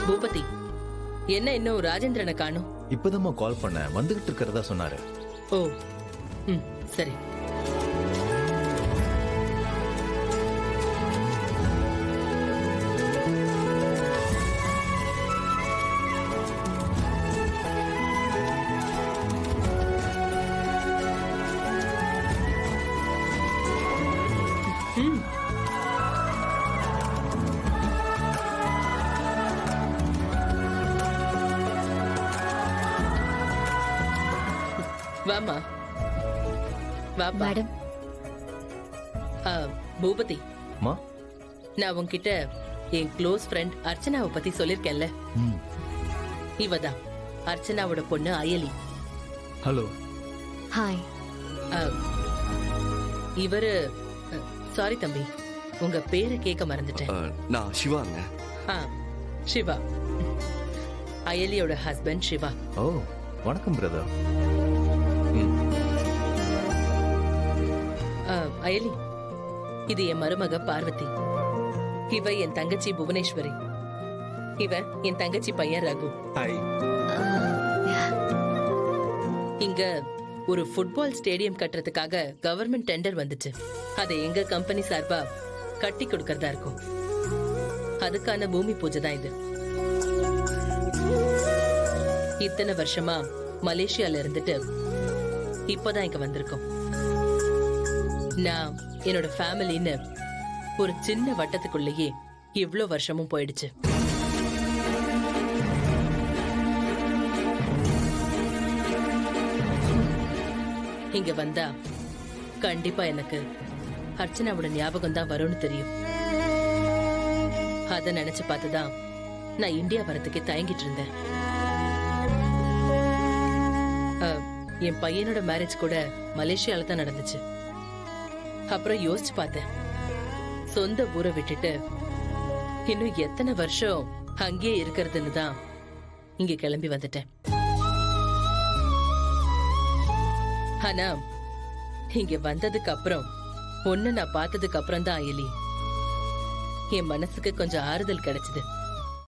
பூபதி, என்ன இன்னும் ராஜேந்திரனை காணும்? இப்பதாம்மா கால் பண்ண, வந்துகிட்டு இருக்கிறதா சொன்னாரு. ஓ, ம், சரி. ம். வாமா, வா மேடம். பூபதி, மா. நான் உன்கிட்ட என் க்ளோஸ் ஃப்ரெண்ட் அர்ச்சனாவை பத்தி சொல்லிருக்கேன்ல. ம். இவதான் அர்ச்சனாவோட பொண்ணு அயலி. ஹலோ. ஹாய். இவரு சாரி தம்பி, உங்க பேரை கேட்க மறந்துட்டேன். நான் சிவாங்க. சிவா, அயலியோட ஹஸ்பண்ட் சிவா. ஓ, வணக்கம் பிரதர். அயலி, இது என் மருமக பார்வதி. இவ என் தங்கச்சி புவனேஸ்வரி. இவ என் தங்கச்சி பையன் ரகு. ஹாய். இங்க ஒரு ஃபுட்பால் ஸ்டேடியம் கட்டுறதுக்காக கவர்மெண்ட் டெண்டர் வந்துச்சு. அதை எங்க கம்பெனி சார்பா கட்டி கொடுக்கறதா இருக்கும். அதுக்கான பூமி பூஜை தான் இது. இத்தனை வருஷமா மலேசியால இருந்துட்டு இப்பதான் இங்க வந்திருக்கோம். நான் என்னோட ஃபேமிலின்னு ஒரு சின்ன வட்டத்துக்குள்ளேயே இவ்ளோ வருஷமும் போயிடுச்சு. இங்க வந்தா கண்டிப்பா எனக்கு அர்ச்சனாவோட ஞாபகம் தான் வரும்னு தெரியும். அத நினைச்சு பார்த்துதான் நான் இந்தியா வரதுக்கே தயங்கிட்டு இருந்தேன். என் பையனோட மேரேஜ் கூட மலேசியால தான் நடந்துச்சு. அப்புறம் யோசிச்சு பார்த்தேன், சொந்த ஊரை விட்டுட்டு இன்னும் எத்தனை வருஷம் அங்கேயே இருக்கிறதுன்னு தான் இங்க கிளம்பி வந்துட்டேன். ஆனா இங்க வந்ததுக்கு அப்புறம், ஒண்ணு நான் பார்த்ததுக்கு அப்புறம் தான் அயலி, என் மனசுக்கு கொஞ்சம் ஆறுதல் கிடைச்சது.